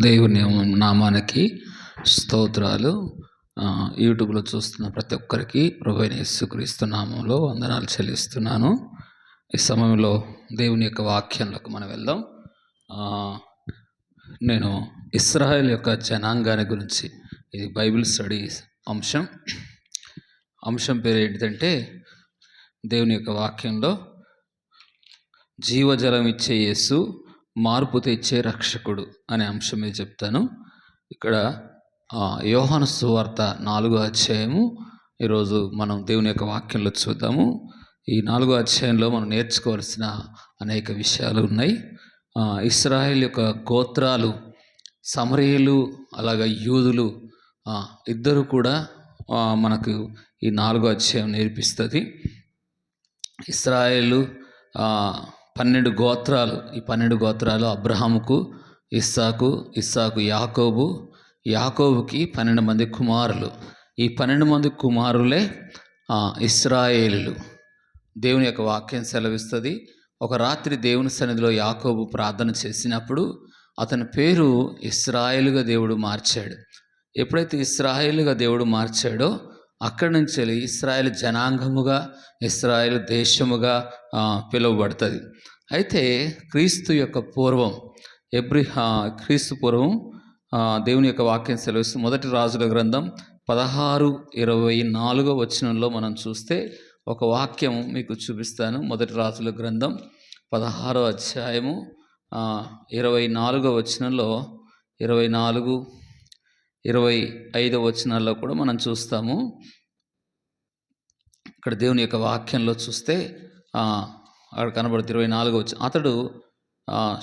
దేవుని నామానికి స్తోత్రాలు. యూట్యూబ్లో చూస్తున్న ప్రతి ఒక్కరికి ప్రభువైన యేసుక్రీస్తు నామంలో వందనాలు చెల్లిస్తున్నాను. ఈ సమయంలో దేవుని యొక్క వాక్యంలోకి మనం వెళ్దాం. నేను ఇశ్రాయేల్ యొక్క జనాంగాన్ని గురించి, ఇది బైబిల్ స్టడీ అంశం పేరు ఏంటంటే దేవుని యొక్క వాక్యంలో జీవజలం ఇచ్చే యేసు, మార్పు తెచ్చే రక్షకుడు అనే అంశం మీద చెప్తాను. ఇక్కడ యోహాను సువార్త 4వ అధ్యాయము ఈరోజు మనం దేవుని యొక్క వాక్యంలో చూద్దాము. ఈ 4వ అధ్యాయంలో మనం నేర్చుకోవాల్సిన అనేక విషయాలు ఉన్నాయి. ఇశ్రాయేల్ యొక్క గోత్రాలు, సమరయులు అలాగే యూదులు ఇద్దరు కూడా మనకు ఈ 4వ అధ్యాయం నేర్పిస్తుంది. ఇశ్రాయేలు 12 గోత్రాలు. ఈ 12 గోత్రాలు అబ్రహాముకు, ఇస్సాకు యాకోబుకి 12 మంది కుమారులు. ఈ 12 మంది కుమారులే ఇశ్రాయేలులు. దేవుని యొక్క వాక్యం సెలవిస్తుంది. ఒక రాత్రి దేవుని సన్నిధిలో యాకోబు ప్రార్థన చేసినప్పుడు అతని పేరు ఇశ్రాయేలుగా దేవుడు మార్చాడు. ఎప్పుడైతే ఇశ్రాయేలుగా దేవుడు మార్చాడో అక్కడి నుంచి ఇశ్రాయేల్ జనాంగముగా, ఇశ్రాయేల్ దేశముగా పిలువబడుతుంది. అయితే క్రీస్తు పూర్వం దేవుని యొక్క వాక్యం సెలవిస్తూ మొదటి రాజుల గ్రంథం 16:24 వచనంలో మనం చూస్తే ఒక వాక్యం మీకు చూపిస్తాను. మొదటి రాజుల గ్రంథం 16వ అధ్యాయము 24వ వచనంలో 24, 25 వచనాల్లో కూడా మనం చూస్తాము. ఇక్కడ దేవుని యొక్క వాక్యంలో చూస్తే అక్కడ కనబడుతుంది 24వ వచనం. అతడు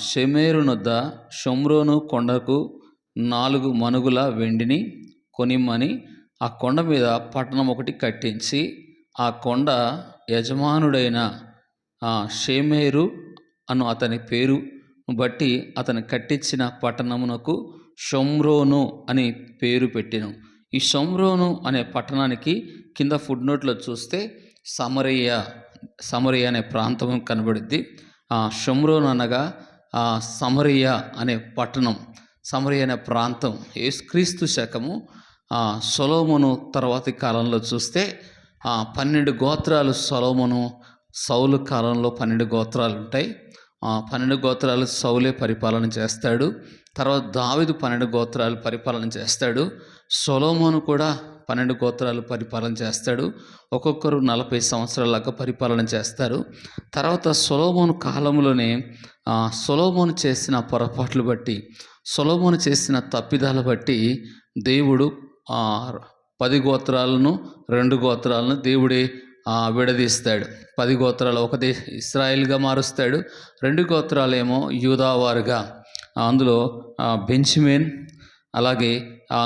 షెమెరు నొద్ద షోమ్రోను కొండకు 4 మనుగుల వెండిని కొనిమ్మని ఆ కొండ మీద పట్టణం ఒకటి కట్టించి, ఆ కొండ యజమానుడైన షెమెరు అను అతని పేరు బట్టి అతను కట్టించిన పట్టణమునకు షోమ్రోను అని పేరు పెట్టెను. ఈ షోమ్రోను అనే పట్టణానికి కింద ఫుడ్ నోట్లో చూస్తే సమరయ అనే ప్రాంతం కనబడుద్ది. షోమ్రోను అనగా సమరయ అనే పట్టణం, సమరయ అనే ప్రాంతం. యేసుక్రీస్తు శకము సొలొమోను తర్వాతి కాలంలో చూస్తే 12 గోత్రాలు సౌలు కాలంలో 12 గోత్రాలు ఉంటాయి. 12 గోత్రాలు సౌలే పరిపాలన చేస్తాడు. తర్వాత దావీదు 12 గోత్రాలు పరిపాలన చేస్తాడు. సొలొమోను కూడా 12 గోత్రాలు పరిపాలన చేస్తాడు. ఒక్కొక్కరు 40 సంవత్సరాలగా పరిపాలన చేస్తారు. తర్వాత సొలొమోను కాలంలోనే సొలొమోను చేసిన పొరపాట్లు బట్టి, సొలొమోను చేసిన తప్పిదాలు బట్టి దేవుడు 10 గోత్రాలను 2 గోత్రాలను దేవుడే విడదీస్తాడు. 10 గోత్రాలు ఒకటి ఇశ్రాయేల్గా మారుస్తాడు. 2 గోత్రాలేమో యూదావారుగా, అందులో బెంజమిన్ అలాగే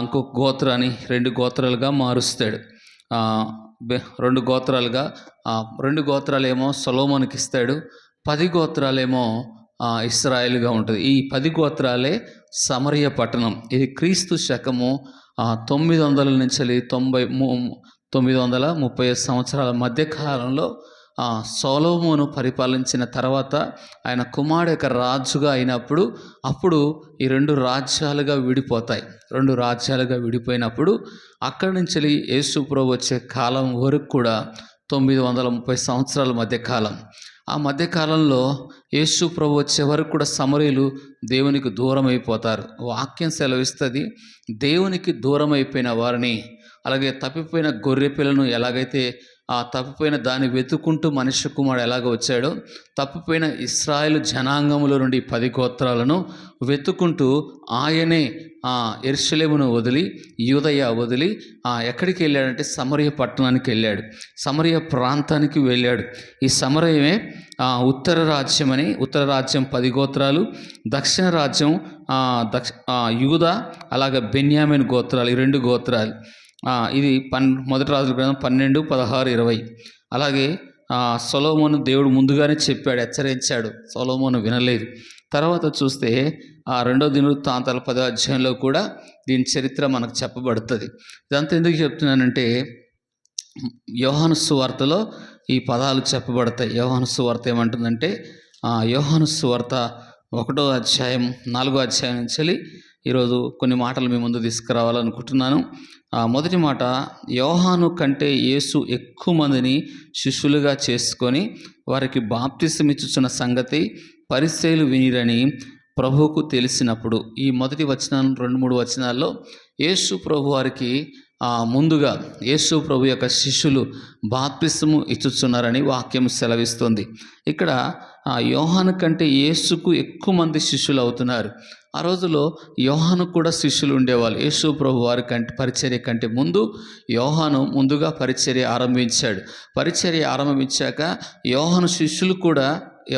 ఇంకొక గోత్రాన్ని 2 గోత్రాలుగా మారుస్తాడు. 2 గోత్రాలుగా 2 గోత్రాలేమో సొలొమోనుకి ఇస్తాడు. 10 గోత్రాలేమో ఇశ్రాయేలుగా ఉంటుంది. ఈ 10 గోత్రాలే సమరయ పట్టణం. ఇది క్రీస్తు శకము 900 నుంచి 930 సంవత్సరాల మధ్య కాలంలో సొలొమోను పరిపాలించిన తర్వాత ఆయన కుమారుడు యొక్క రాజుగా అయినప్పుడు అప్పుడు ఈ 2 రాజ్యాలుగా విడిపోతాయి. 2 రాజ్యాలుగా విడిపోయినప్పుడు అక్కడి నుంచి యేసు ప్రభు వచ్చే కాలం వరకు కూడా 930 సంవత్సరాల మధ్యకాలం. ఆ మధ్యకాలంలో యేసు ప్రభు వచ్చే వరకు కూడా సమరయులు దేవునికి దూరం అయిపోతారు. వాక్యం సెలవిస్తుంది, దేవునికి దూరం అయిపోయిన వారిని, అలాగే తప్పిపోయిన గొర్రె పిల్లను ఎలాగైతే తప్పిపోయిన దాన్ని వెతుకుంటూ మనుష్య కుమారుడు ఎలాగ వచ్చాడో, తప్పిపోయిన ఇశ్రాయేలు జనాంగములో నుండి 10 గోత్రాలను వెతుకుంటూ ఆయనే యెరూషలేమును వదిలి, యూదయ వదిలి ఎక్కడికి వెళ్ళాడంటే సమరయ పట్టణానికి వెళ్ళాడు. సమరయ ప్రాంతానికి వెళ్ళాడు. ఈ సమరయమే ఉత్తర రాజ్యం 10 గోత్రాలు, దక్షిణ రాజ్యం యూదా అలాగే బెన్యామీన్ గోత్రాలు, ఈ 2 గోత్రాలు. ఇది మొదటి రాజుల గ్రంథం 12, 16, 20. అలాగే సొలొమోను దేవుడు ముందుగానే చెప్పాడు, హెచ్చరించాడు. సొలొమోను వినలేదు. తర్వాత చూస్తే 2వ దినవృత్తాంతాల 10వ అధ్యాయంలో కూడా దీని చరిత్ర మనకు చెప్పబడుతుంది. ఇదంతా ఎందుకు చెప్తున్నానంటే యోహాను సువార్తలో ఈ పదాలు చెప్పబడతాయి. యోహాను సువార్త ఏమంటుందంటే యోహాను సువార్త 1వ అధ్యాయం 4వ అధ్యాయం నుంచి ఈరోజు కొన్ని మాటలు మీ ముందు తీసుకురావాలనుకుంటున్నాను. మొదటి మాట, యోహాను కంటే యేసు ఎక్కువ మందిని శిష్యులుగా చేసుకొని వారికి బాప్తిసమిచ్చుచున్న సంగతి పరిసయ్యులు వినిరని ప్రభువుకు తెలిసినప్పుడు. ఈ మొదటి వచనం 2-3 వచనాల్లో యేసు ప్రభు వారికి ముందుగా యేసు ప్రభు యొక్క శిష్యులు బాప్తిసము ఇచ్చుచున్నారని వాక్యం సెలవిస్తుంది. ఇక్కడ యోహాను కంటే యేసుకు ఎక్కువ మంది శిష్యులు అవుతున్నారు. ఆ రోజుల్లో యోహాను కూడా శిష్యులు ఉండేవాళ్ళు. యేసు ప్రభు వారి పరిచర్య కంటే ముందు యోహాను ముందుగా పరిచర్య ఆరంభించాడు. పరిచర్య ఆరంభించాక యోహాను శిష్యులు కూడా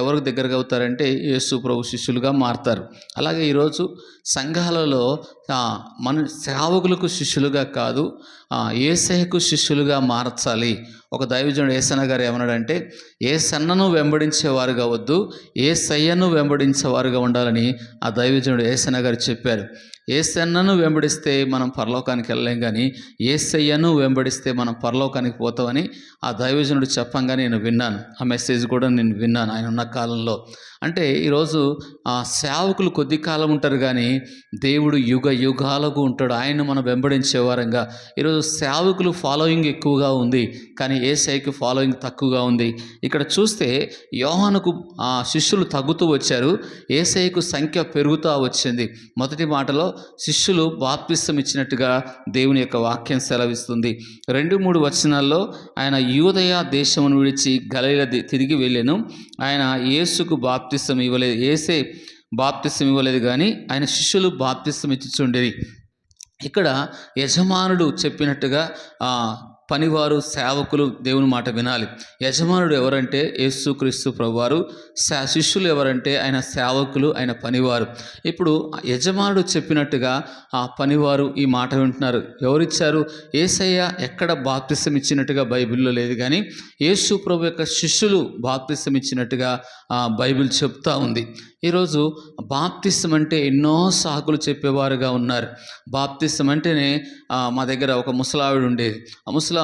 ఎవరికి దగ్గరగా అవుతారంటే యేసు ప్రభు శిష్యులుగా మారుతారు. అలాగే ఈరోజు సంఘాలలో మన సేవకులకు శిష్యులుగా కాదు, యేసయ్యకు శిష్యులుగా మార్చాలి. ఒక దైవజనుడు యేసన్న గారు ఏమన్నాడంటే, యేసన్నను వెంబడించేవారుగా వద్దు, యేసయ్యను వెంబడించేవారుగా ఉండాలని ఆ దైవజనుడు యేసన్న గారు చెప్పారు. యేసన్నను వెంబడిస్తే మనం పరలోకానికి వెళ్ళలేం, కానీ యేసయ్యను వెంబడిస్తే మనం పరలోకానికి పోతామని ఆ దైవజనుడు చెప్పంగా నేను విన్నాను. ఆ మెసేజ్ కూడా నేను విన్నాను ఆయన ఉన్న కాలంలో. అంటే ఈరోజు సేవకులు కొద్ది కాలం ఉంటారు, కానీ దేవుడు యుగ యుగాలకు ఉంటాడు. ఆయన మనం వెంబడించేవారంగా. ఈరోజు సేవకులు ఫాలోయింగ్ ఎక్కువగా ఉంది, కానీ యేసయ్యకి ఫాలోయింగ్ తక్కువగా ఉంది. ఇక్కడ చూస్తే యోహానుకు శిష్యులు తగ్గుతూ వచ్చారు, యేసయ్యకు సంఖ్య పెరుగుతూ వచ్చింది. మొదటి మాటలో శిష్యులు బాప్తిసం ఇచ్చినట్టుగా దేవుని యొక్క వాక్యం సెలవిస్తుంది. 2-3 వచనాల్లో ఆయన యూదయ దేశమును విడిచి గలిలయ తిరిగి వెళ్ళెను. ఆయన యేసుకు బాప్తిసం ఇవ్వలేదు, యేసే బాప్తిసం ఇవ్వలేదు, కానీ ఆయన శిష్యులు బాప్తిసం ఇచ్చుచుండేది. ఇక్కడ యజమానుడు చెప్పినట్టుగా పనివారు సేవకులు దేవుని మాట వినాలి. యజమానుడు ఎవరంటే యేసుక్రీస్తు ప్రభువారు, శిష్యులు ఎవరంటే ఆయన సేవకులు, ఆయన పనివారు. ఇప్పుడు యజమానుడు చెప్పినట్టుగా ఆ పనివారు ఈ మాట వింటున్నారు. ఎవరిచ్చారు? యేసయ్య ఎక్కడ బాప్తిసం ఇచ్చినట్టుగా బైబిల్లో లేదు, కానీ యేసు ప్రభు యొక్క శిష్యులు బాప్తిసం ఇచ్చినట్టుగా బైబిల్ చెప్తా ఉంది. ఈరోజు బాప్తిసం అంటే ఎన్నో సాకులు చెప్పేవారుగా ఉన్నారు. బాప్తిసం అంటేనే మా దగ్గర ఒక ముసలావిడ ఉండేది. ఆ ముసలామ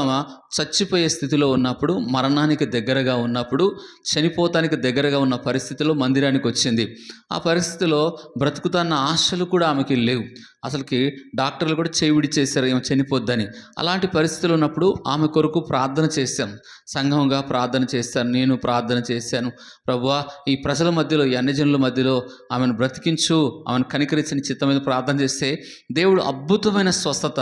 చచ్చిపోయే స్థితిలో ఉన్నప్పుడు, మరణానికి దగ్గరగా ఉన్నప్పుడు, చనిపోతానికి దగ్గరగా ఉన్న పరిస్థితిలో మందిరానికి వచ్చింది. ఆ పరిస్థితిలో బ్రతుకుతున్న ఆశలు కూడా ఆమెకి లేవు. అసలుకి డాక్టర్లు కూడా చేవిడి చేశారు ఏమో చనిపోద్దని. అలాంటి పరిస్థితులు ఉన్నప్పుడు ఆమె కొరకు ప్రార్థన చేశాం, సంఘంగా ప్రార్థన చేశాను, నేను ప్రార్థన చేశాను. ప్రభువా, ఈ ప్రజల మధ్యలో, ఈ అన్యజనుల మధ్యలో ఆమెను బ్రతికించు, ఆమెను కనికరించిన చిత్తం మీద ప్రార్థన చేస్తే దేవుడు అద్భుతమైన స్వస్థత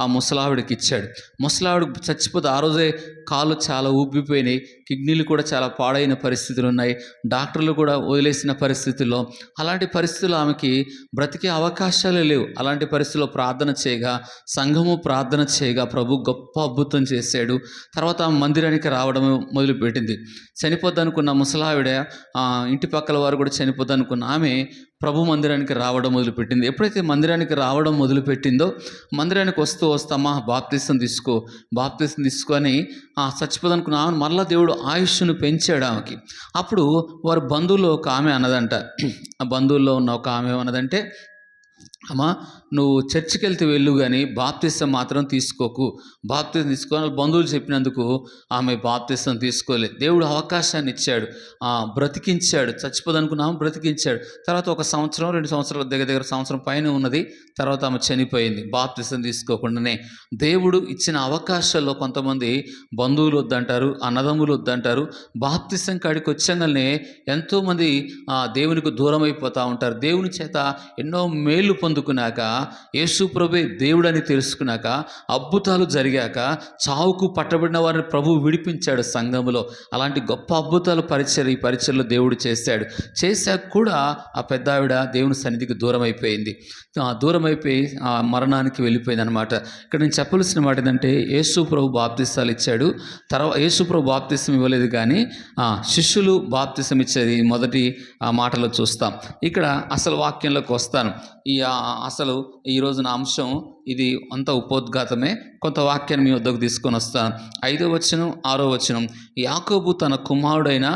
ఆ ముసలావిడికి ఇచ్చాడు. ముసలావిడ చచ్చిపోతే ఆ రోజే కాళ్ళు చాలా ఉబ్బిపోయినాయి, కిడ్నీలు కూడా చాలా పాడైన పరిస్థితులు ఉన్నాయి, డాక్టర్లు కూడా వదిలేసిన పరిస్థితుల్లో. అలాంటి పరిస్థితుల్లో ఆమెకి బ్రతికే అవకాశాలే లేవు. అలాంటి పరిస్థితుల్లో ప్రార్థన చేయగా, సంఘము ప్రార్థన చేయగా ప్రభు గొప్ప అద్భుతం చేశాడు. తర్వాత మందిరానికి రావడం మొదలుపెట్టింది. చనిపోద్దనుకున్న ముసలావిడ, ఇంటి పక్కల వారు కూడా చనిపోద్దనుకున్న ఆమె ప్రభు మందిరానికి రావడం మొదలుపెట్టింది. ఎప్పుడైతే మందిరానికి రావడం మొదలుపెట్టిందో, మందిరానికి వస్తామా బాప్తిసం తీసుకో అని చచ్చిపోదనుకున్న ఆమెను మరలా దేవుడు ఆయుష్ను పెంచాడు ఆమెకి. అప్పుడు వారి బంధువుల్లో ఒక ఆమె అన్నదంట, ఆ బంధువుల్లో ఉన్న ఒక ఆమె ఏమన్నదంటే, అమ్మా నువ్వు చర్చికి వెళ్తే వెళ్ళు, కానీ బాప్తిసం మాత్రం తీసుకోకు, బాప్తిసం తీసుకోవాలని బంధువులు చెప్పినందుకు ఆమె బాప్తిసం తీసుకోలేదు. దేవుడు అవకాశాన్ని ఇచ్చాడు, బ్రతికించాడు. చచ్చిపోదనుకున్న ఆమె బ్రతికించాడు. తర్వాత 1 సంవత్సరం 2 సంవత్సరాల దగ్గర సంవత్సరం పైన ఉన్నది. తర్వాత ఆమె చనిపోయింది బాప్తిసం తీసుకోకుండానే. దేవుడు ఇచ్చిన అవకాశాల్లో కొంతమంది బంధువులు వద్దంటారు, అన్నదమ్ములు వద్దంటారు. బాప్తిసం కాడికి వచ్చంగానే ఎంతోమంది దేవునికి దూరం అయిపోతూ ఉంటారు. దేవుని చేత ఎన్నో మేలు పొందుకున్నాక, యేసు ప్రభువే దేవుడని తెలుసుకున్నాక, అద్భుతాలు జరిగాక, చావుకు పట్టబడిన వారిని ప్రభువు విడిపించాడు సంఘములో. అలాంటి గొప్ప అద్భుతాలు ఈ పరిచర్లో దేవుడు చేశాక కూడా ఆ పెద్ద ఆవిడ దేవుని సన్నిధికి దూరం అయిపోయింది. దూరం అయిపోయి మరణానికి వెళ్ళిపోయింది అనమాట. ఇక్కడ నేను చెప్పవలసిన మాట ఏంటంటే, యేసు ప్రభు బాప్తిసాలు ఇచ్చాడు. తర్వాత యేసు ప్రభు బాప్తిసం ఇవ్వలేదు, కానీ శిష్యులు బాప్తిసం ఇచ్చేది మొదటి మాటలో చూస్తాం. ఇక్కడ అసలు వాక్యంలోకి వస్తాను. అసలు ఈరోజు నా అంశం ఇది అంత ఉపోద్ఘాతమే. కొంత వాక్యాన్ని మీ వద్దకు తీసుకొని వస్తాను. 5వ వచనం 6వ వచనం, యాకోబు తన కుమారుడైన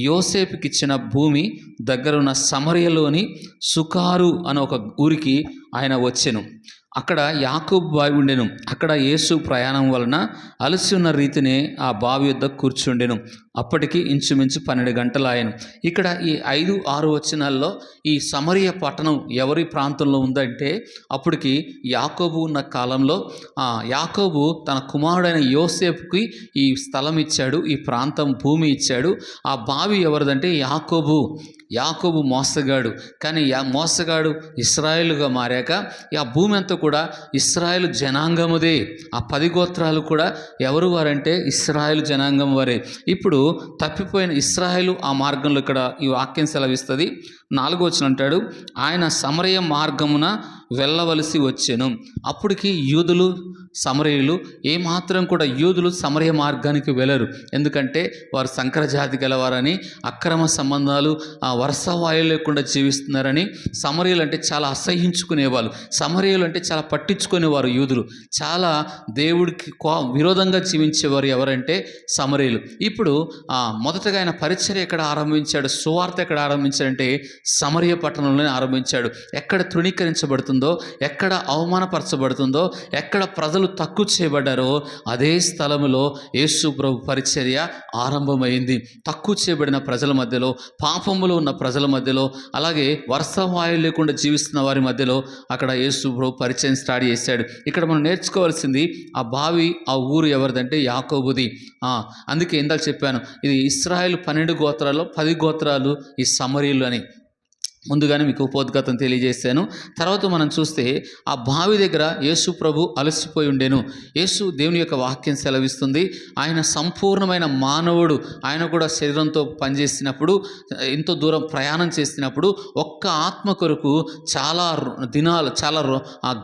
యోసేపుకి ఇచ్చిన భూమి దగ్గరున్న సమరయలోని సుకారు అనే ఒక ఊరికి ఆయన వచ్చెను. అక్కడ యాకోబు బావి ఉండెను. అక్కడ యేసు ప్రయాణం వలన అలసి ఉన్న రీతినే ఆ బావి వద్ద కూర్చుండెను. అప్పటికి ఇంచుమించు 12 గంటలు ఆయన. ఇక్కడ ఈ 5-6 వచనాల్లో ఈ సమరయ పట్టణం ఎవరి ప్రాంతంలో ఉందంటే, అప్పటికి యాకోబు ఉన్న కాలంలో యాకోబు తన కుమారుడైన యోసేపుకి ఈ స్థలం ఇచ్చాడు, ఈ ప్రాంతం భూమి ఇచ్చాడు. ఆ బావి ఎవరిదంటే యాకోబు మోసగాడు. కానీ మోసగాడు ఇశ్రాయేలుగా మారాక ఆ భూమి అంతా కూడా ఇశ్రాయేలు జనాంగముదే. ఆ 10 గోత్రాలు కూడా ఎవరు వారంటే ఇశ్రాయేలు జనాంగం వారే. ఇప్పుడు తప్పిపోయిన ఇశ్రాయేలు ఆ మార్గంలో ఇక్కడ ఈ వాక్యం సెలవిస్తుంది. 4వ వచనం అంటాడు, ఆయన సమరయ మార్గమున వెళ్ళవలసి వచ్చెను. అప్పటికి యూదులు సమరయులు ఏమాత్రం కూడా యూదులు సమరయ మార్గానికి వెళ్ళరు. ఎందుకంటే వారు సంకరజాతి గలవారని, అక్రమ సంబంధాలు వరుసవాయులు లేకుండా జీవిస్తున్నారని. సమరయులు అంటే చాలా అసహించుకునేవాళ్ళు. సమరయులు అంటే చాలా పట్టించుకునేవారు. యూదులు చాలా దేవుడికి విరోధంగా జీవించేవారు ఎవరంటే సమరయులు. ఇప్పుడు మొదటగా ఆయన పరిచర్య ఎక్కడ ఆరంభించాడు, సువార్త ఎక్కడ ఆరంభించాడంటే సమరయ పట్టణంలోనే ఆరంభించాడు. ఎక్కడ తృణీకరించబడుతుందో, ఎక్కడ అవమానపరచబడుతుందో, ఎక్కడ ప్రజలు తక్కువ చేయబడ్డారో అదే స్థలములో యేసు ప్రభు పరిచర్య ఆరంభమైంది. తక్కువ చేయబడిన ప్రజల మధ్యలో, పాపములో ఉన్న ప్రజల మధ్యలో, అలాగే వర్షవాయువు లేకుండా జీవిస్తున్న వారి మధ్యలో అక్కడ యేసు ప్రభు పరిచయం స్టార్ట్ చేశాడు. ఇక్కడ మనం నేర్చుకోవాల్సింది ఆ బావి, ఆ ఊరు ఎవరిదంటే యాకోబుది. అందుకే ఇందాక చెప్పాను, ఇది ఇశ్రాయేలు 12 గోత్రాల్లో 10 గోత్రాలు ఈ సమరీయులు అని ముందుగానే మీకు ఉపోద్ఘాతం తెలియజేశాను. తర్వాత మనం చూస్తే ఆ బావి దగ్గర యేసు ప్రభు అలసిపోయి ఉండెను. యేసు దేవుని యొక్క వాక్యం సెలవిస్తుంది, ఆయన సంపూర్ణమైన మానవుడు. ఆయన కూడా శరీరంతో పనిచేసినప్పుడు, ఎంతో దూరం ప్రయాణం చేసినప్పుడు ఒక్క ఆత్మ కొరకు చాలా దినాలు, చాలా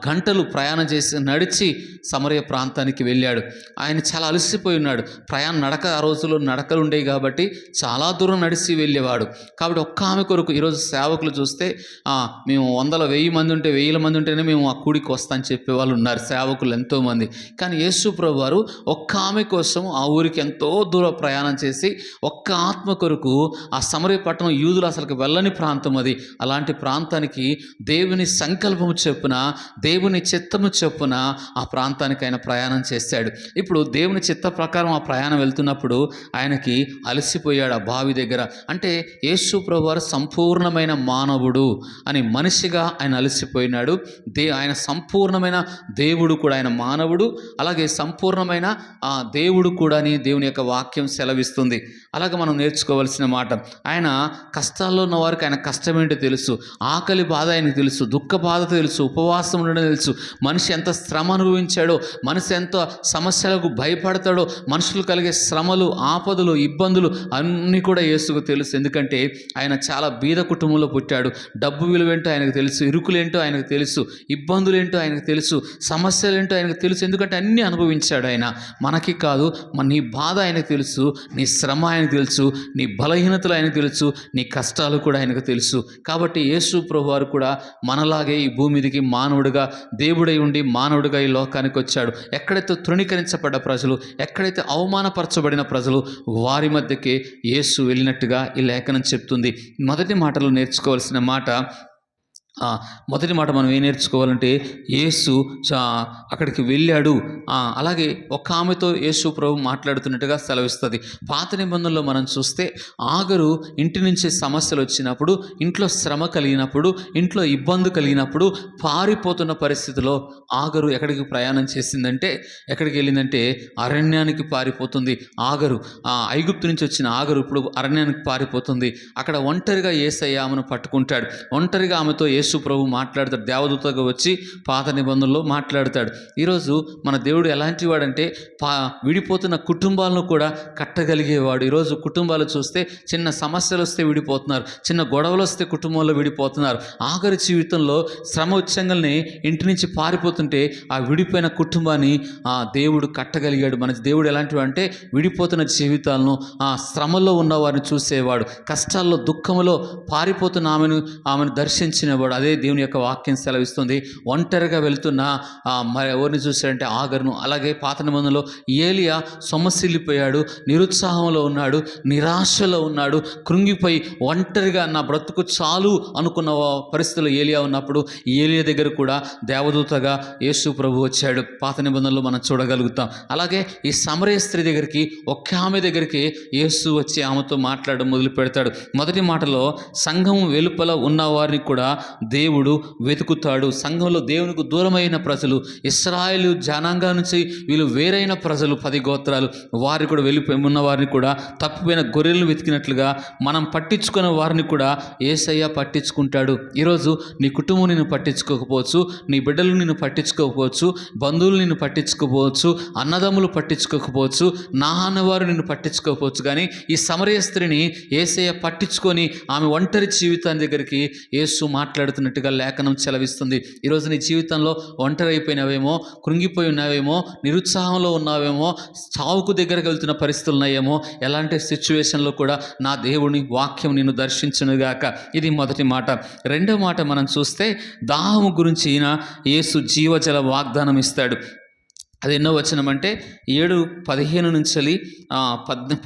గంటలు ప్రయాణం చేసి నడిచి సమరయ ప్రాంతానికి వెళ్ళాడు. ఆయన చాలా అలసిపోయి ఉన్నాడు. ఆ రోజుల్లో నడకలు ఉండేవి కాబట్టి చాలా దూరం నడిచి వెళ్ళేవాడు. కాబట్టి ఒక్క ఆమె కొరకు ఈరోజు సేవకులు చూస్తే మేము 100-1000 మంది ఉంటే 1000 మంది ఉంటేనే మేము ఆ కూడికి వస్తామని చెప్పేవాళ్ళు ఉన్నారు, సేవకులు ఎంతోమంది. కానీ యేసు ప్రభు వారు ఒక్క ఆమె కోసం ఆ ఊరికి ఎంతో దూరం ప్రయాణం చేసి ఒక్క ఆత్మ కొరకు ఆ సమరయ పట్టణం యూదులు అసలు వెళ్ళని ప్రాంతం అది. అలాంటి ప్రాంతానికి దేవుని సంకల్పము చొప్పున, దేవుని చిత్తము చొప్పున ఆ ప్రాంతానికి ఆయన ప్రయాణం చేశాడు. ఇప్పుడు దేవుని చిత్త ప్రకారం ఆ ప్రయాణం వెళ్తున్నప్పుడు ఆయనకి అలసిపోయాడు ఆ బావి దగ్గర. అంటే యేసు ప్రభు వారు సంపూర్ణమైన మానవుడు అని, మనిషిగా ఆయన అలసిపోయినాడు. ఆయన సంపూర్ణమైన దేవుడు కూడా, ఆయన మానవుడు అలాగే సంపూర్ణమైన దేవుడు కూడా అని దేవుని యొక్క వాక్యం సెలవిస్తుంది. అలాగే మనం నేర్చుకోవాల్సిన మాట, ఆయన కష్టాల్లో ఉన్న వారికి ఆయన కష్టం ఏంటో తెలుసు, ఆకలి బాధ ఆయనకు తెలుసు, దుఃఖ బాధ తెలుసు, ఉపవాసం ఉండడం తెలుసు, మనిషి ఎంత శ్రమ అనుభవించాడో, మనిషి ఎంత సమస్యలకు భయపడతాడో, మనుషులు కలిగే శ్రమలు, ఆపదలు, ఇబ్బందులు అన్నీ కూడా యేసుకు తెలుసు. ఎందుకంటే ఆయన చాలా బీద కుటుంబంలో పుట్టాడు. డబ్బు విలువేంటో ఆయనకు తెలుసు, ఇరుకులేంటో ఆయనకు తెలుసు, ఇబ్బందులేంటో ఆయనకు తెలుసు, సమస్యలేంటో ఆయనకు తెలుసు. ఎందుకంటే అన్నీ అనుభవించాడు ఆయన. మనకి కాదు, నీ బాధ ఆయనకు తెలుసు, నీ శ్రమ ఆయనకు తెలుసు, నీ బలహీనతలు ఆయనకు తెలుసు, నీ కష్టాలు కూడా ఆయనకు తెలుసు. కాబట్టి యేసు ప్రభు వారు కూడా మనలాగే ఈ భూమి మీదకి మానవుడిగా, దేవుడై ఉండి మానవుడిగా ఈ లోకానికి వచ్చాడు. ఎక్కడైతే తృణీకరించబడ్డ ప్రజలు, ఎక్కడైతే అవమానపరచబడిన ప్రజలు, వారి మధ్యకే యేసు వెళ్ళినట్టుగా ఈ లేఖనం చెప్తుంది. మొదటి మాటలో నేర్చుకోవాల్సిన మొదటి మాట మనం ఏం నేర్చుకోవాలంటే, యేసు అక్కడికి వెళ్ళాడు. అలాగే ఒక ఆమెతో యేసు ప్రభు మాట్లాడుతున్నట్టుగా సెలవిస్తుంది. పాత నిబంధనలో మనం చూస్తే ఆగరు ఇంటి నుంచి సమస్యలు వచ్చినప్పుడు, ఇంట్లో శ్రమ కలిగినప్పుడు, ఇంట్లో ఇబ్బంది కలిగినప్పుడు పారిపోతున్న పరిస్థితిలో ఆగరు ఎక్కడికి ప్రయాణం చేసిందంటే, ఎక్కడికి వెళ్ళిందంటే అరణ్యానికి పారిపోతుంది. ఆగరు ఐగుప్తు నుంచి వచ్చిన ఆగరు ఇప్పుడు అరణ్యానికి పారిపోతుంది. అక్కడ ఒంటరిగా యేసయ్య ఆమెను పట్టుకుంటాడు. ఒంటరిగా ఆమెతో యేసు ప్రభు మాట్లాడతాడు. దేవదూతగా వచ్చి పాత నిబంధనలో మాట్లాడతాడు. ఈరోజు మన దేవుడు ఎలాంటి వాడంటే, విడిపోతున్న కుటుంబాలను కూడా కట్టగలిగేవాడు. ఈరోజు కుటుంబాలు చూస్తే చిన్న సమస్యలు వస్తే విడిపోతున్నారు, చిన్న గొడవలు వస్తే కుటుంబంలో విడిపోతున్నారు. ఆఖరి జీవితంలో శ్రమ వచ్చంగానే ఇంటి నుంచి పారిపోతుంటే ఆ విడిపోయిన కుటుంబాన్ని దేవుడు కట్టగలిగాడు. మన దేవుడు ఎలాంటివాడు అంటే, విడిపోతున్న జీవితాలను, శ్రమలో ఉన్నవారిని చూసేవాడు, కష్టాల్లో దుఃఖంలో పారిపోతున్న ఆమెను దర్శించినవాడు. అదే దేవుని యొక్క వాక్యం సెలవిస్తుంది. ఒంటరిగా వెళ్తున్న మరి ఎవరిని చూశాడంటే ఆగరును. అలాగే పాత నిబంధనలో ఏలియా సొమ్మసిల్లిపోయాడు, నిరుత్సాహంలో ఉన్నాడు, నిరాశలో ఉన్నాడు, కృంగిపోయి ఒంటరిగా నా బ్రతుకు చాలు అనుకున్న పరిస్థితుల్లో ఏలియా ఉన్నప్పుడు ఏలియా దగ్గర కూడా దేవదూతగా యేసు ప్రభు వచ్చాడు. పాత నిబంధనలు మనం చూడగలుగుతాం. అలాగే ఈ సమరయ స్త్రీ దగ్గరికి, ఒక్క ఆమె దగ్గరికి యేసు వచ్చి ఆమెతో మాట్లాడడం మొదలు పెడతాడు. మొదటి మాటలో సంఘం వెలుపల ఉన్న వారిని కూడా దేవుడు వెతుకుతాడు. సంఘంలో దేవునికి దూరమైన ప్రజలు, ఇశ్రాయేలు జనాంగం నుంచి వీళ్ళు వేరైన ప్రజలు 10 గోత్రాలు, వారు కూడా వెళ్ళిపోయి ఉన్న వారిని కూడా, తప్పిపోయిన గొర్రెలను వెతికినట్లుగా మనం పట్టించుకున్న వారిని కూడా యేసయ్య పట్టించుకుంటాడు. ఈరోజు నీ కుటుంబం నిన్ను పట్టించుకోకపోవచ్చు, నీ బిడ్డలు నిన్ను పట్టించుకోకపోవచ్చు, బంధువులు నిన్ను పట్టించుకోకపోవచ్చు, అన్నదమ్ములు పట్టించుకోకపోవచ్చు, నా అన్నవారు నిన్ను పట్టించుకోకపోవచ్చు, కానీ ఈ సమరయ స్త్రీని యేసయ్య పట్టించుకొని ఆమె ఒంటరి జీవితాన్ని దగ్గరికి యేసు మాట్లాడుతున్నట్టుగా లేఖనం సెలవిస్తుంది. ఈరోజు నీ జీవితంలో ఒంటరి అయిపోయినావేమో, కృంగిపోయి ఉన్నావేమో, నిరుత్సాహంలో ఉన్నావేమో, చావుకు దగ్గరకు వెళ్తున్న పరిస్థితులు ఉన్నాయేమో, ఎలాంటి సిచ్యువేషన్లో కూడా నా దేవుని వాక్యం నిన్ను దర్శించునుగాక. ఇది మొదటి మాట. రెండో మాట మనం చూస్తే దాహము గురించి యేసు జీవజల వాగ్దానం ఇస్తాడు. అది ఎన్నో వచనం అంటే 7:15 నుంచి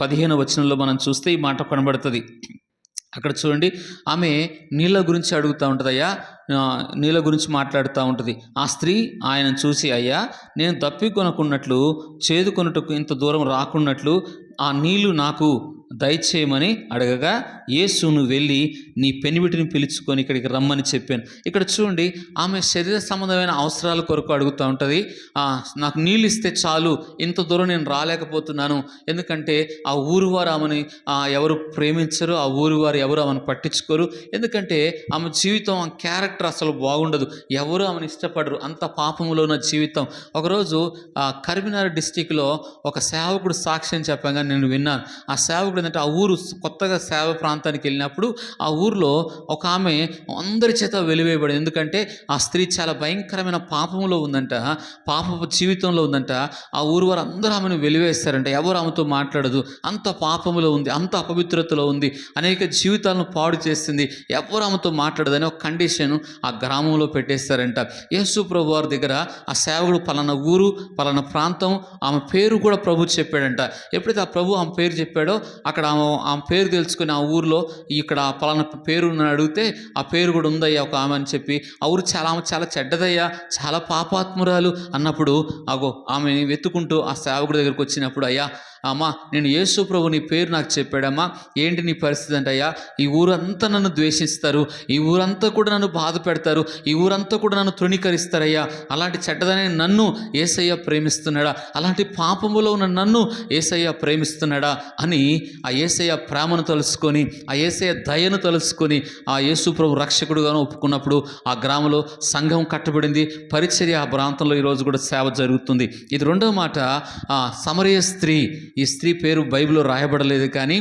15 వచనంలో మనం చూస్తే ఈ మాట కనబడుతుంది. అక్కడ చూడండి, ఆమె నీళ్ళ గురించి అడుగుతూ ఉంటుంది. అయ్యా, నీళ్ళ గురించి మాట్లాడుతూ ఉంటుంది. ఆ స్త్రీ ఆయన చూసి, అయ్యా, నేను దప్పికొనకున్నట్లు, చేదుకొనుటకు ఇంత దూరం రాకున్నట్లు ఆ నీళ్లు నాకు దయచేయమని అడగగా, యేసు నువ్వు వెళ్ళి నీ పెనివిటిని పిలుచుకొని ఇక్కడికి రమ్మని చెప్పాను. ఇక్కడ చూడండి, ఆమె శరీర సంబంధమైన అవసరాల కొరకు అడుగుతూ ఉంటుంది. నాకు నీళ్ళు ఇస్తే చాలు, ఇంత దూరం నేను రాలేకపోతున్నాను, ఎందుకంటే ఆ ఊరు వారు ఆమెని ఎవరు ప్రేమించరు, ఆ ఊరు వారు ఎవరు ఆమెను పట్టించుకోరు, ఎందుకంటే ఆమె జీవితం, ఆ క్యారెక్టర్ అసలు బాగుండదు, ఎవరు ఆమెను ఇష్టపడరు, అంత పాపములో ఉన్న జీవితం. ఒకరోజు కరీంనగర్ డిస్టిక్లో ఒక సేవకుడు సాక్ష్యం చెప్పగా నేను విన్నాను. ఆ సేవకుడు ఏంటంటే, ఆ ఊరు కొత్తగా సేవ ప్రాంతానికి వెళ్ళినప్పుడు ఆ ఊరిలో ఒక ఆమె అందరి చేత వెలివేయబడింది. ఎందుకంటే ఆ స్త్రీ చాలా భయంకరమైన పాపములో ఉందంట, పాపపు జీవితంలో ఉందంట. ఆ ఊరు వారు అందరూ ఆమెను వెలివేస్తారంట, ఎవరు ఆమెతో మాట్లాడదు, అంత పాపములో ఉంది, అంత అపవిత్రతలో ఉంది, అనేక జీవితాలను పాడు చేస్తుంది, ఎవరు ఆమెతో మాట్లాడదని ఒక కండిషన్ ఆ గ్రామంలో పెట్టేస్తారంట. యేసు ప్రభు వారి దగ్గర ఆ సేవకుడు పలానా ఊరు, పలానా ప్రాంతం, ఆమె పేరు కూడా ప్రభు చెప్పాడంట. ఎప్పుడైతే ఆ ప్రభు ఆమె పేరు చెప్పాడో అక్కడ ఆమె పేరు తెలుసుకుని, ఆ ఊరిలో ఇక్కడ పలానా పేరు నన్ను అడిగితే ఆ పేరు కూడా ఉందయ్యా ఒక ఆమె అని చెప్పి, ఆ ఊరు ఆమె చాలా చెడ్డదయ్యా, చాలా పాపాత్మురాలు అన్నప్పుడు ఆమెని వెతుకుంటూ ఆ సేవకుడి దగ్గరికి వచ్చినప్పుడు, అయ్యా అమ్మా, నేను యేసు ప్రభు నీ పేరు నాకు చెప్పాడమ్మా, ఏంటి నీ పరిస్థితి అంటే, అయ్యా, ఈ ఊరంతా నన్ను ద్వేషిస్తారు, ఈ ఊరంతా కూడా నన్ను బాధ పెడతారు, ఈ ఊరంతా కూడా నన్ను తృణీకరిస్తారయ్యా, అలాంటి చెడ్డదనే నన్ను యేసయ్య ప్రేమిస్తున్నాడా, అలాంటి పాపములో ఉన్న నన్ను యేసయ్య ప్రేమిస్తున్నాడా అని ఆ యేసయ్య ప్రేమను తలుసుకొని, ఆ యేసయ్య దయను తలుసుకొని ఆ యేసు ప్రభు రక్షకుడుగాను ఒప్పుకున్నప్పుడు ఆ గ్రామంలో సంఘం కట్టబడింది, పరిచర్య ఆ ప్రాంతంలో ఈరోజు కూడా సేవ జరుగుతుంది. ఇది రెండవ మాట. సమరయ స్త్రీ, ఈ స్త్రీ పేరు బైబిల్లో రాయబడలేదు, కానీ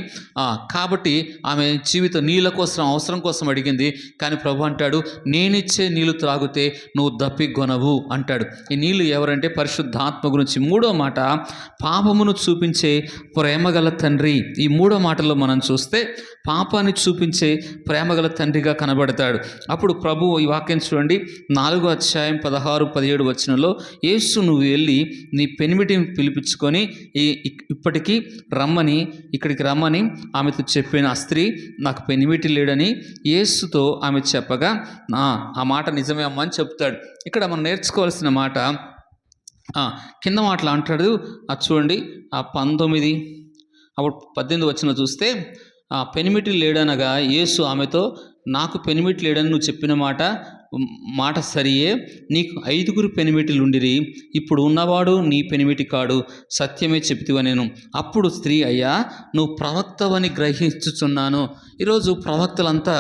కాబట్టి ఆమె జీవితం నీళ్ళ కోసం, అవసరం కోసం అడిగింది. కానీ ప్రభు అంటాడు, నేనిచ్చే నీళ్లు త్రాగితే నువ్వు దప్పికొనవు అంటాడు. ఈ నీళ్లు ఎవరంటే పరిశుద్ధాత్మ గురించి. మూడో మాట, పాపమును చూపించే ప్రేమగల తండ్రి. ఈ మూడో మాటలో మనం చూస్తే పాపాన్ని చూపించే ప్రేమగల తండ్రిగా కనబడతాడు. అప్పుడు ప్రభు ఈ వాక్యం చూడండి, 4వ అధ్యాయం 16-17 వచనంలో, యేసు నువ్వు వెళ్ళి నీ పెనిమిటిని పిలిపించుకొని ఇక్కడికి రమ్మని ఆమెతో చెప్పిన ఆ స్త్రీ, నాకు పెనిమిటి లేడని యేసుతో ఆమె చెప్పగా, ఆ మాట నిజమే అమ్మ అని చెప్తాడు. ఇక్కడ మనం నేర్చుకోవాల్సిన మాట, కింద మాటలు అంటాడు. చూడండి, 19 అప్పుడు 18 వచనంలో చూస్తే, పెనిమిటి లేడనగా యేసు ఆమెతో, నాకు పెనిమిటి లేడని నువ్వు చెప్పిన మాట సరియే, నీకు 5 పెనిమిటిలు ఉండిరి, ఇప్పుడు ఉన్నవాడు నీ పెనిమిటి కాడు, సత్యమే చెప్తివా నేను. అప్పుడు స్త్రీ, అయ్యా, నువ్వు ప్రవక్తవని గ్రహించుచున్నాను. ఈరోజు ప్రవక్తలంతా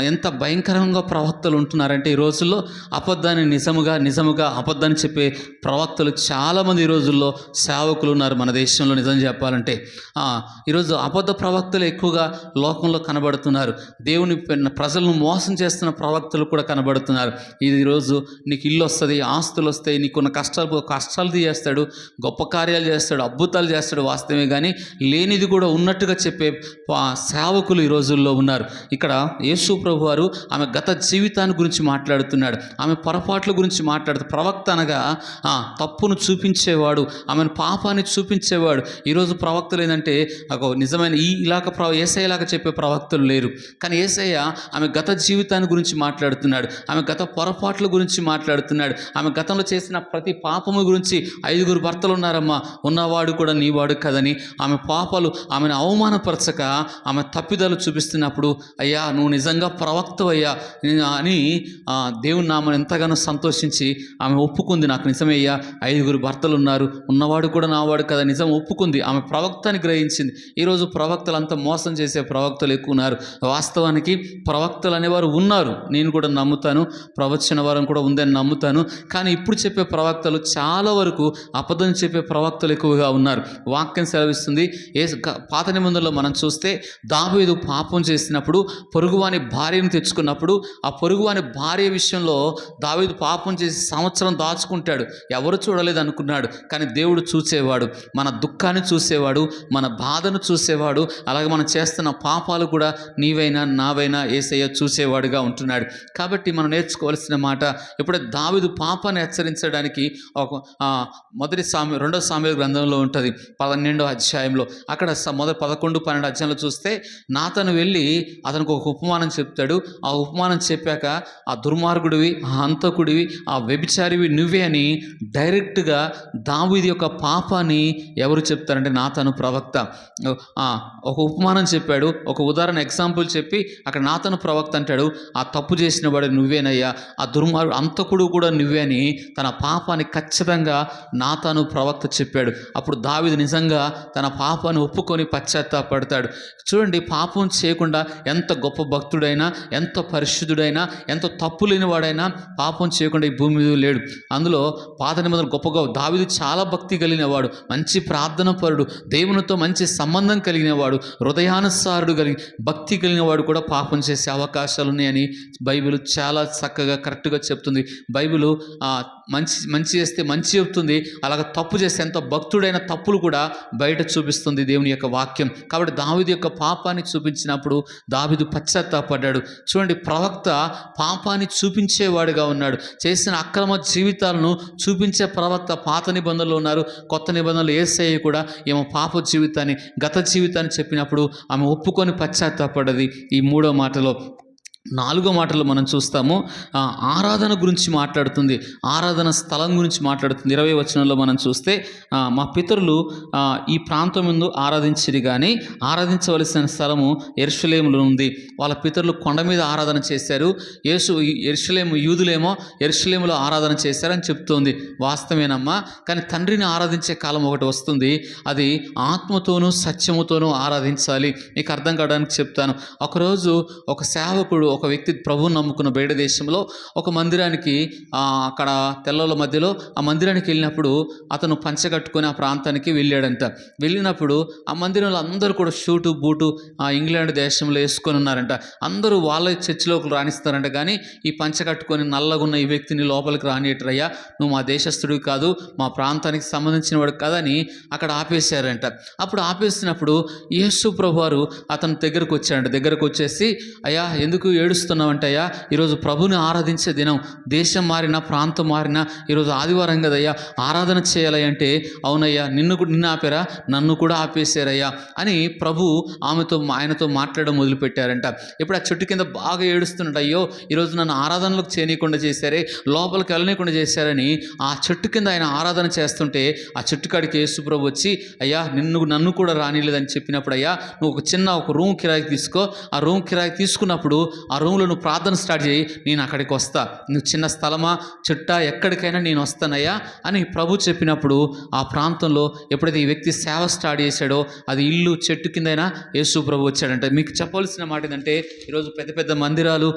ఎంత భయంకరంగా ప్రవక్తలు ఉంటున్నారంటే, ఈ రోజుల్లో అబద్ధాన్ని నిజముగా అబద్ధాన్ని చెప్పే ప్రవక్తలు చాలామంది ఈ రోజుల్లో సేవకులు ఉన్నారు మన దేశంలో. నిజం చెప్పాలంటే ఈరోజు అబద్ధ ప్రవక్తలు ఎక్కువగా లోకంలో కనబడుతున్నారు. దేవుని ప్రజలను మోసం చేస్తున్న ప్రవక్తలు కూడా కనబడుతున్నారు. ఈరోజు నీకు ఇల్లు వస్తుంది, ఆస్తులు వస్తాయి, నీకున్న కష్టాలు తీయేస్తాడు, గొప్ప కార్యాలు చేస్తాడు, అద్భుతాలు చేస్తాడు వాస్తవమే. కానీ లేనిది కూడా ఉన్నట్టుగా చెప్పే సేవకులు ఈ రోజుల్లో ఉన్నారు. ఇక్కడ యేసు ప్రభు వారు ఆమె గత జీవితాన్ని గురించి మాట్లాడుతున్నాడు, ఆమె పొరపాట్ల గురించి మాట్లాడుతూ. ప్రవక్త అనగా తప్పును చూపించేవాడు, ఆమెను పాపాన్ని చూపించేవాడు. ఈరోజు ప్రవక్తలు ఏంటంటే నిజమైన యేసయ్యలాగా చెప్పే ప్రవక్తలు లేరు. కానీ యేసయ్య ఆమె గత జీవితాన్ని గురించి మాట్లాడుతున్నాడు, ఆమె గత పొరపాట్ల గురించి మాట్లాడుతున్నాడు, ఆమె గతంలో చేసిన ప్రతి పాపము గురించి. 5 భర్తలు ఉన్నారమ్మా, ఉన్నవాడు కూడా నీవాడు కదని ఆమె పాపాలు ఆమెను అవమానపరచక ఆమె తప్పిదాలు చూపిస్తున్నప్పుడు, అయ్యా నువ్వు నిజంగా ప్రవక్తవయ్యా అని దేవుని నామని ఎంతగానో సంతోషించి ఆమె ఒప్పుకుంది. నాకు నిజమయ్యా 5 భర్తలు ఉన్నారు, ఉన్నవాడు కూడా నావాడు కదా, నిజం ఒప్పుకుంది. ఆమె ప్రవక్తని గ్రహించింది. ఈరోజు ప్రవక్తలు అంతా మోసం చేసే ప్రవక్తలు ఎక్కువ ఉన్నారు. వాస్తవానికి ప్రవక్తలు అనేవారు ఉన్నారు, నేను కూడా నమ్ముతాను, ప్రవచన వరం కూడా ఉందని నమ్ముతాను. కానీ ఇప్పుడు చెప్పే ప్రవక్తలు చాలా వరకు అబద్ధం చెప్పే ప్రవక్తలు ఎక్కువగా ఉన్నారు. వాక్యం సెలవిస్తుంది. పాత నిబంధనలో మనం చూస్తే దావీదు పాపం చేసినప్పుడు పొరుగువాని భార్యను తెచ్చుకున్నప్పుడు ఆ పొరుగువాని భార్య విషయంలో దావీదు పాపం చేసి సంవత్సరం దాచుకుంటాడు. ఎవరు చూడలేదు అనుకున్నాడు, కానీ దేవుడు చూసేవాడు, మన దుఃఖాన్ని చూసేవాడు, మన బాధను చూసేవాడు. అలాగే మనం చేస్తున్న పాపాలు కూడా నీవైనా నావైనా యేసయ్య చూసేవాడుగా ఉంటున్నాడు. కాబట్టి మనం నేర్చుకోవాల్సిన మాట, ఎప్పుడైతే దావీదు పాపాన్ని హెచ్చరించడానికి ఒక 2 సామెల గ్రంథంలో ఉంటుంది 12వ అధ్యాయంలో. అక్కడ 11-12 అధ్యాయంలో చూస్తే నాతను వెళ్ళి అతనికి ఒక ఉపమానం చెప్తాడు. ఆ ఉపమానం చెప్పాక ఆ దుర్మార్గుడివి, ఆ హంతకుడివి, ఆ వ్యభిచారివి నువ్వే అని డైరెక్ట్గా దావీదు యొక్క పాపాన్ని ఎవరు చెప్తారంటే నాతను ప్రవక్త ఒక ఉపమానం చెప్పాడు. ఒక ఉదాహరణ ఎగ్జాంపుల్ చెప్పి అక్కడ నాతను ప్రవక్త అంటాడు, ఆ తప్పు చేసిన వాడు నువ్వేనయ్యా, ఆ దుర్మార్గుడు అంతకుడు కూడా నువ్వే అని తన పాపాన్ని ఖచ్చితంగా నాతను ప్రవక్త చెప్పాడు. అప్పుడు దావీదు నిజంగా తన పాపాన్ని ఒప్పుకొని పశ్చాత్తాపడతాడు. చూడండి, పాపం చేయకుండా ఎంత గొప్ప భక్తుడైనా, ఎంత పరిశుద్ధుడైనా, ఎంత తప్పు లేని వాడైనా పాపం చేయకుండా ఈ భూమి మీద లేడు. అందులో పాత నిబంధనలు గొప్పగా దావీదు చాలా భక్తి కలిగిన వాడు, మంచి ప్రార్థన పరుడు, దేవునితో మంచి సంబంధం కలిగిన వాడు, హృదయానుసారుడు భక్తి కలిగిన వాడు కూడా పాపం చేసే అవకాశాలు ఉన్నాయని బైబిల్ చాలా చక్కగా కరెక్ట్గా చెప్తుంది. బైబిల్ మంచి చేస్తే మంచి చెప్తుంది, అలాగే తప్పు చేస్తే ఎంత భక్తుడైన తప్పులు కూడా బయట చూపిస్తుంది దేవుని యొక్క వాక్యం. కాబట్టి దావీదు యొక్క పాపాన్ని చూపించినప్పుడు దావీదు పశ్చాత్తాపడ్డాడు. చూడండి, ప్రవక్త పాపాన్ని చూపించేవాడుగా ఉన్నాడు, చేసిన అక్రమ జీవితాలను చూపించే ప్రవక్త పాత నిబంధనలు ఉన్నారు, కొత్త నిబంధనలు. యేసయ్య కూడా ఏమో పాప జీవితాన్ని, గత జీవితాన్ని చెప్పినప్పుడు ఆమె ఒప్పుకొని పశ్చాత్తాపడ్డది. ఈ 3వ మాటలో 4వ మాటలో మనం చూస్తాము, ఆరాధన గురించి మాట్లాడుతుంది, ఆరాధన స్థలం గురించి మాట్లాడుతుంది. 20వ వచనంలో మనం చూస్తే మా పితరులు ఈ ప్రాంతం ముందు ఆరాధించిరి, కానీ ఆరాధించవలసిన స్థలము యెరూషలేములో ఉంది. వాళ్ళ పితరులు కొండ మీద ఆరాధన చేశారు, యూదులేమో యెరూషలేములో ఆరాధన చేశారని చెప్తోంది. వాస్తవేనమ్మా, కానీ తండ్రిని ఆరాధించే కాలం ఒకటి వస్తుంది, అది ఆత్మతోనూ సత్యముతోనూ ఆరాధించాలి. మీకు అర్థం కావడానికి చెప్తాను. ఒకరోజు ఒక సేవకుడు, ఒక వ్యక్తి ప్రభువుని నమ్ముకున్న బయట దేశంలో ఒక మందిరానికి, అక్కడ తెల్లల మధ్యలో ఆ మందిరానికి వెళ్ళినప్పుడు అతను పంచగట్టుకొని ఆ ప్రాంతానికి వెళ్ళాడంట. వెళ్ళినప్పుడు ఆ మందిరంలో అందరూ కూడా షూటు బూటు ఇంగ్లాండ్ దేశంలో వేసుకొని ఉన్నారంట. అందరూ వాళ్ళ చర్చిలోకి రాణిస్తారంట, కానీ ఈ పంచగట్టుకొని నల్లగున్న ఈ వ్యక్తిని లోపలికి రానియటరయ్యా, నువ్వు మా దేశస్థుడివి కాదు, మా ప్రాంతానికి సంబంధించిన వాడు కాదని అక్కడ ఆపేశారంట. అప్పుడు ఆపేసినప్పుడు యేసు ప్రభువారు అతని దగ్గరకు వచ్చాడంట. దగ్గరకు వచ్చేసి, అయ్యా ఎందుకు ఏడుస్తున్నావంటే, అయ్యా ఈరోజు ప్రభుని ఆరాధించే దినం, దేశం మారినా ప్రాంతం మారినా ఈరోజు ఆదివారం కదయ్యా, ఆరాధన చేయాలి అంటే, అవునయ్యా నిన్ను ఆపారా, నన్ను కూడా ఆపేశారయ్యా అని ప్రభు ఆయనతో మాట్లాడడం మొదలుపెట్టారంట. ఇప్పుడు ఆ చెట్టు కింద బాగా ఏడుస్తున్నట్టు, అయ్యో ఈరోజు నన్ను ఆరాధనలకు చేయనీయకుండా చేశారే, లోపలికి వెళ్ళనీయకుండా చేశారని ఆ చెట్టు కింద ఆయన ఆరాధన చేస్తుంటే ఆ చెట్టు కాడికి యేసు ప్రభు వచ్చి, అయ్యా నన్ను కూడా రానిలేదని చెప్పినప్పుడు, అయ్యా నువ్వు ఒక రూమ్ కిరాయికి తీసుకో, ఆ రూమ్ కిరాయికి తీసుకున్నప్పుడు ఆ రూమ్లో నువ్వు ప్రార్థన స్టార్ట్ చేయి, నేను అక్కడికి వస్తా, నువ్వు చిన్న స్థలమా చెట్టా ఎక్కడికైనా నేను వస్తానయ్యా అని ప్రభు చెప్పినప్పుడు ఆ ప్రాంతంలో ఎప్పుడైతే ఈ వ్యక్తి సేవ స్టార్ట్ చేశాడో, అది ఇల్లు చెట్టు కిందైనా యేసు ప్రభు వచ్చాడంటే. మీకు చెప్పవలసిన మాట ఏంటంటే, ఈరోజు పెద్ద పెద్ద మందిరాలు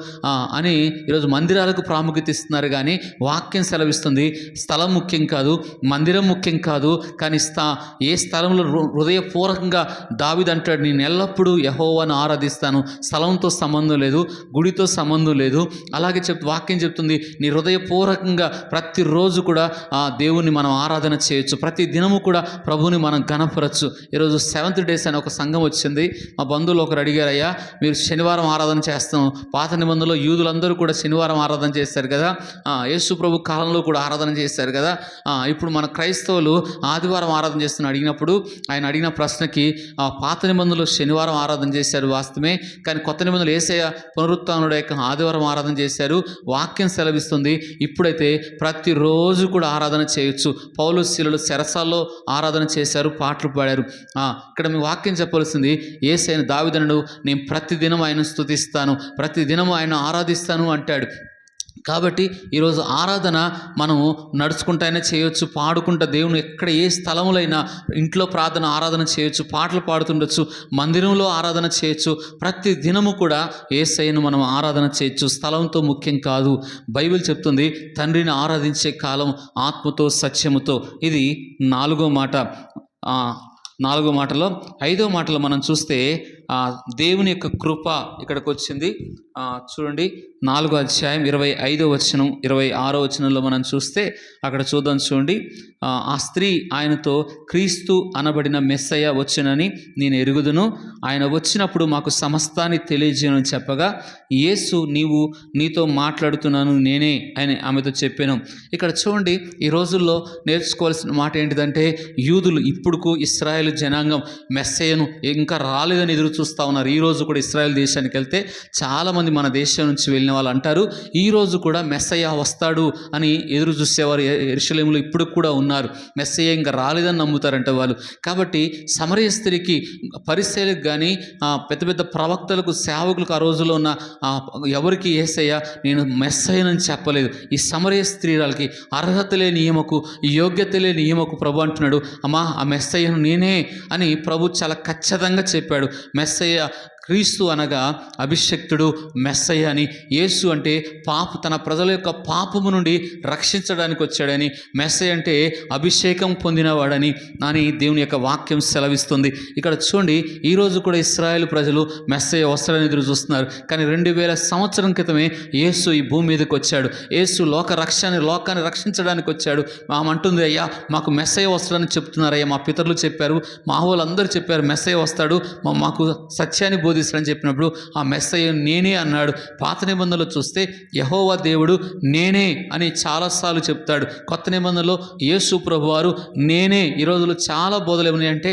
అని ఈరోజు మందిరాలకు ప్రాముఖ్యత ఇస్తున్నారు, కానీ వాక్యం సెలవిస్తుంది స్థలం ముఖ్యం కాదు, మందిరం ముఖ్యం కాదు, కానీ ఏ స్థలంలో హృదయపూర్వకంగా దావీదు అంటాడు, నేను ఎల్లప్పుడూ యెహోవాను ఆరాధిస్తాను, స్థలంతో సంబంధం లేదు, గుడితో సంబంధం లేదు. అలాగే వాక్యం చెప్తుంది, నీ హృదయపూర్వకంగా ప్రతిరోజు కూడా ఆ దేవుణ్ణి మనం ఆరాధన చేయొచ్చు. ప్రతి దినము కూడా ప్రభువుని మనం గణపరచు. ఈరోజు 7th డేస్ అని ఒక సంఘం వచ్చింది. మా బంధువులు ఒకరు అడిగారు, అయ్యా మీరు శనివారం ఆరాధన చేస్తాం, పాత నిబంధనలో యూదులందరూ కూడా శనివారం ఆరాధన చేస్తారు కదా, యేసు ప్రభు కాలంలో కూడా ఆరాధన చేశారు కదా, ఇప్పుడు మన క్రైస్తవులు ఆదివారం ఆరాధన చేస్తున్న అడిగినప్పుడు ఆయన అడిగిన ప్రశ్నకి పాత నిబంధనలో శనివారం ఆరాధన చేశారు వాస్తవమే, కానీ కొత్త నిబంధనలు యేసయ్య పునరుత్థానుడు యొక్క ఆదివారం ఆరాధన చేశారు. వాక్యం సెలవిస్తుంది ఇప్పుడైతే ప్రతిరోజు కూడా ఆరాధన చేయొచ్చు. పౌలు శీలలు చెరసాల్లో ఆరాధన చేశారు, పాటలు పాడారు. ఇక్కడ మీ వాక్యం చెప్పవలసింది, యేసయ్యను దావీదును నేను ప్రతిదినం ఆయన స్తుతిస్తాను, ప్రతిదినం ఆయన ఆరాధిస్తాను అంటాడు. కాబట్టి ఈరోజు ఆరాధన మనము నడుచుకుంటూనే చేయొచ్చు, పాడుకుంటా దేవుని ఎక్కడ ఏ స్థలములైనా ఇంట్లో ప్రార్థన ఆరాధన చేయొచ్చు, పాటలు పాడుతుండొచ్చు, మందిరంలో ఆరాధన చేయొచ్చు. ప్రతి దినము కూడా యేసయ్యను మనం ఆరాధన చేయొచ్చు. స్థలంతో ముఖ్యం కాదు. బైబిల్ చెప్తుంది తండ్రిని ఆరాధించే కాలం ఆత్మతో సత్యముతో. ఇది 4వ మాట. 4వ మాటలో 5వ మాటలో మనం చూస్తే దేవుని యొక్క కృప ఇక్కడికి వచ్చింది. చూడండి 4వ అధ్యాయం 25వ వచనం 26వ వచనంలో మనం చూస్తే అక్కడ చూద్దాం. చూడండి, ఆ స్త్రీ ఆయనతో క్రీస్తు అనబడిన మెస్సయ్య వచ్చునని నేను ఎరుగుదును, ఆయన వచ్చినప్పుడు మాకు సమస్తాన్ని తెలియజేయను చెప్పగా, యేసు నీతో మాట్లాడుతున్నాను నేనే అని ఆమెతో చెప్పాను. ఇక్కడ చూడండి, ఈ రోజుల్లో నేర్చుకోవాల్సిన మాట ఏంటిదంటే, యూదులు ఇప్పుడుకు ఇశ్రాయేలు జనాంగం మెస్సయ్యను ఇంకా రాలేదని ఎదురు చూస్తూ ఉన్నారు. ఈరోజు కూడా ఇశ్రాయేల్ దేశానికి వెళ్తే చాలామంది మన దేశం నుంచి వెళ్ళిన వాళ్ళు అంటారు, ఈరోజు కూడా మెస్సయ్య వస్తాడు అని ఎదురు చూసేవారు యెరూషలేములో ఇప్పుడు కూడా ఉన్నారు. మెస్సయ్య ఇంకా రాలేదని నమ్ముతారంట వాళ్ళు. కాబట్టి సమరయ స్త్రీకి, పరిసయ్యులకు కానీ పెద్ద పెద్ద ప్రవక్తలకు, సేవకులకు ఆ రోజుల్లో ఉన్న ఎవరికి యేసయ్య నేను మెస్సయ్యనని చెప్పలేదు. ఈ సమరయ స్త్రీలకి అర్హత లేని ఈమెకు, యోగ్యత లేని ఈమెకు ప్రభు అంటున్నాడు, అమ్మా ఆ మెస్సయ్యను నేనే అని ప్రభు చాలా ఖచ్చితంగా చెప్పాడు. మెస్సయ్య క్రీస్తు అనగా అభిషక్తుడు, మెస్సయ్య అని. యేసు అంటే తన ప్రజల యొక్క పాపము నుండి రక్షించడానికి వచ్చాడని, మెస్సయ్య అంటే అభిషేకం పొందినవాడని దేవుని యొక్క వాక్యం సెలవిస్తుంది. ఇక్కడ చూడండి, ఈరోజు కూడా ఇశ్రాయేలు ప్రజలు మెస్సయ్య వస్తాడని ఎదురు చూస్తున్నారు. కానీ 2000 సంవత్సరం క్రితమే యేసు ఈ భూమి మీదకి వచ్చాడు. యేసు లోకాన్ని రక్షించడానికి వచ్చాడు. అంటుంది, అయ్యా మాకు మెస్సయ్య వస్తాడని చెప్తున్నారయ్యా, మా పితరులు చెప్పారు, మా వాళ్ళందరూ చెప్పారు మెస్సయ్య వస్తాడు, మాకు సత్యాన్ని బోధిస్తాడని చెప్పినప్పుడు ఆ మెస్సయ్య నేనే అన్నాడు. పాత నిబంధనలో చూస్తే యెహోవా దేవుడు నేనే అని చాలాసార్లు చెప్తాడు. కొత్త నిబంధనలో యేసు ప్రభువారు నేనే. ఈ రోజుల్లో చాలా బోధలు ఏమన్నాయి అంటే,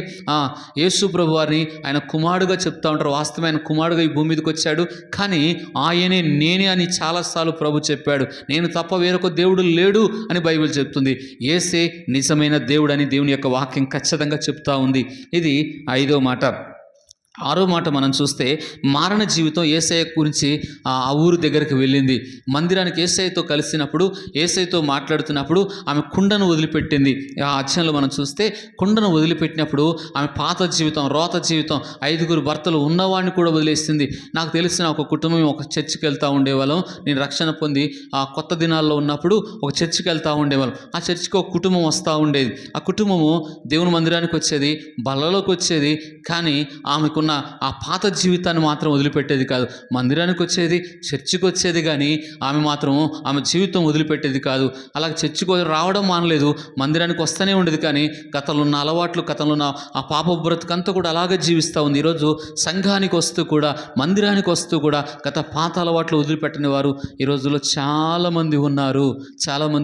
యేసు ప్రభువారిని ఆయన కుమారుడుగా చెప్తా ఉంటారు. వాస్తవం ఆయన కుమారుడుగా ఈ భూమి మీదకి వచ్చాడు, కానీ ఆయనే నేనే అని చాలాసార్లు ప్రభు చెప్పాడు. నేను తప్ప వేరొక దేవుడు లేడు అని బైబిల్ చెప్తుంది. యేసే నిజమైన దేవుడు అని దేవుని యొక్క వాక్యం ఖచ్చితంగా చెప్తా ఉంది. ఇది 5వ మాట. 6వ మాట మనం చూస్తే, మారణ జీవితం యేసయ్య గురించి ఆ ఊరు దగ్గరికి వెళ్ళింది. మందిరానికి యేసయ్యతో కలిసినప్పుడు, యేసయ్యతో మాట్లాడుతున్నప్పుడు ఆమె కుండను వదిలిపెట్టింది. ఆ అధ్యాయంలో మనం చూస్తే కుండను వదిలిపెట్టినప్పుడు ఆమె పాత జీవితం, రోత జీవితం, 5గురు భర్తలు ఉన్నవాడిని కూడా వదిలేసింది. నాకు తెలిసిన ఒక కుటుంబం ఒక చర్చికి వెళ్తూ ఉండేవాళ్ళం. నేను రక్షణ పొంది ఆ కొత్త దినాల్లో ఉన్నప్పుడు ఒక చర్చికి వెళ్తూ ఉండేవాళ్ళం. ఆ చర్చికి ఒక కుటుంబం వస్తూ ఉండేది. ఆ కుటుంబము దేవుని మందిరానికి వచ్చేది, బల్లలోకి వచ్చేది, కానీ ఆమెకు ఆ పాత జీవితాన్ని మాత్రం వదిలిపెట్టేది కాదు. మందిరానికి వచ్చేది, చర్చికి వచ్చేది, కానీ ఆమె జీవితం వదిలిపెట్టేది కాదు. అలాగే చర్చికి రావడం మానలేదు, మందిరానికి వస్తూనే ఉండేది, కానీ గతంలో ఉన్న అలవాట్లు, గతంలో ఉన్న ఆ పాప బ్రతుకంతా కూడా అలాగే జీవిస్తూ ఉంది. ఈరోజు సంఘానికి వస్తూ కూడా, మందిరానికి వస్తూ కూడా గత పాత అలవాట్లు వదిలిపెట్టని వారు ఈ రోజుల్లో చాలామంది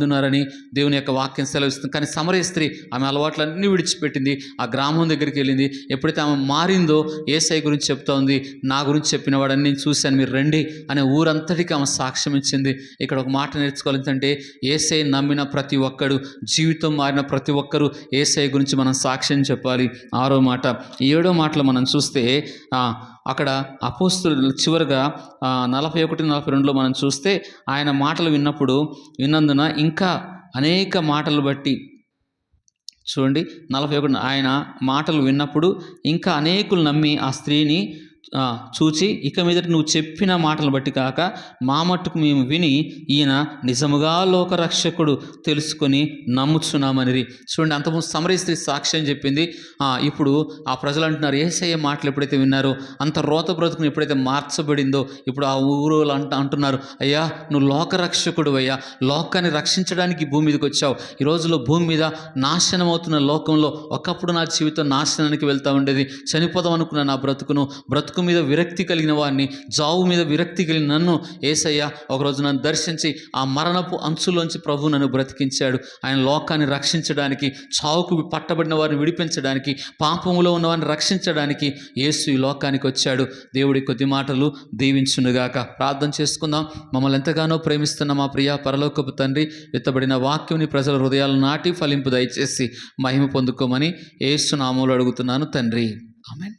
ఉన్నారని దేవుని యొక్క వాక్యం సెలవిస్తుంది. కానీ సమరయ స్త్రీ ఆమె అలవాట్లన్నీ విడిచిపెట్టింది, ఆ గ్రామం దగ్గరికి వెళ్ళింది. ఎప్పుడైతే ఆమె మారిందో, యేసయ్య గురించి చెప్తా ఉంది, నా గురించి చెప్పిన వాడని నేను చూశాను, మీరు రండి అనే ఊరంతటికి ఆమె సాక్ష్యం ఇచ్చింది. ఇక్కడ ఒక మాట నేర్చుకోవాలి, ఏంటంటే యేసయ్య నమ్మిన ప్రతి ఒక్కడు, జీవితం మారిన ప్రతి ఒక్కరు యేసయ్య గురించి మనం సాక్ష్యం చెప్పాలి. 6వ మాట. 7వ మాటలో మనం చూస్తే అక్కడ అపోస్తలులు చివరిగా 41-42లో మనం చూస్తే ఆయన మాటలు విన్నందున ఇంకా అనేక మాటలు బట్టి, చూడండి 41, ఆయన మాటలు విన్నప్పుడు ఇంకా అనేకులు నమ్మి ఆ స్త్రీని చూచి ఇక మీదట నువ్వు చెప్పిన మాటలను బట్టి కాక మా మట్టుకు మేము విని ఈయన నిజముగా లోకరక్షకుడు తెలుసుకొని నమ్ముచున్నామని. చూడండి, అంతకుముందు సమరయ స్త్రీ సాక్ష్యం చెప్పింది. ఇప్పుడు ఆ ప్రజలు అంటున్నారు, యేసయ్య మాటలు ఎప్పుడైతే విన్నారో, అంత రోత బ్రతుకుని ఎప్పుడైతే మార్చబడిందో, ఇప్పుడు ఆ ఊరు అంటున్నారు, అయ్యా నువ్వు లోకరక్షకుడు అయ్యా, లోకాన్ని రక్షించడానికి భూమి మీదకి వచ్చావు. ఈ రోజులో భూమి మీద నాశనం అవుతున్న లోకంలో ఒకప్పుడు నా జీవితం నాశనానికి వెళ్తూ ఉండేది, చనిపోదాం అనుకున్న నా బ్రతుకు మీద విరక్తి కలిగిన వాడిని, జావు మీద విరక్తి కలిగిన నన్ను యేసయ్య ఒకరోజు నన్ను దర్శించి ఆ మరణపు అంచులోంచి ప్రభు నన్ను బ్రతికించాడు. ఆయన లోకాన్ని రక్షించడానికి, చావుకు పట్టబడిన వారిని విడిపించడానికి, పాపములో ఉన్న వారిని రక్షించడానికి యేసు ఈ లోకానికి వచ్చాడు. దేవుడి కొద్ది మాటలు దీవించునుగాక. ప్రార్థన చేసుకుందాం. మమ్మల్ని ఎంతగానో ప్రేమిస్తున్న మా ప్రియ పరలోకపు తండ్రి, విత్తబడిన వాక్యంని ప్రజల హృదయాలు నాటి ఫలింపు దయచేసి మహిమ పొందుకోమని యేసు నామములో అడుగుతున్నాను తండ్రి. ఆమేన్.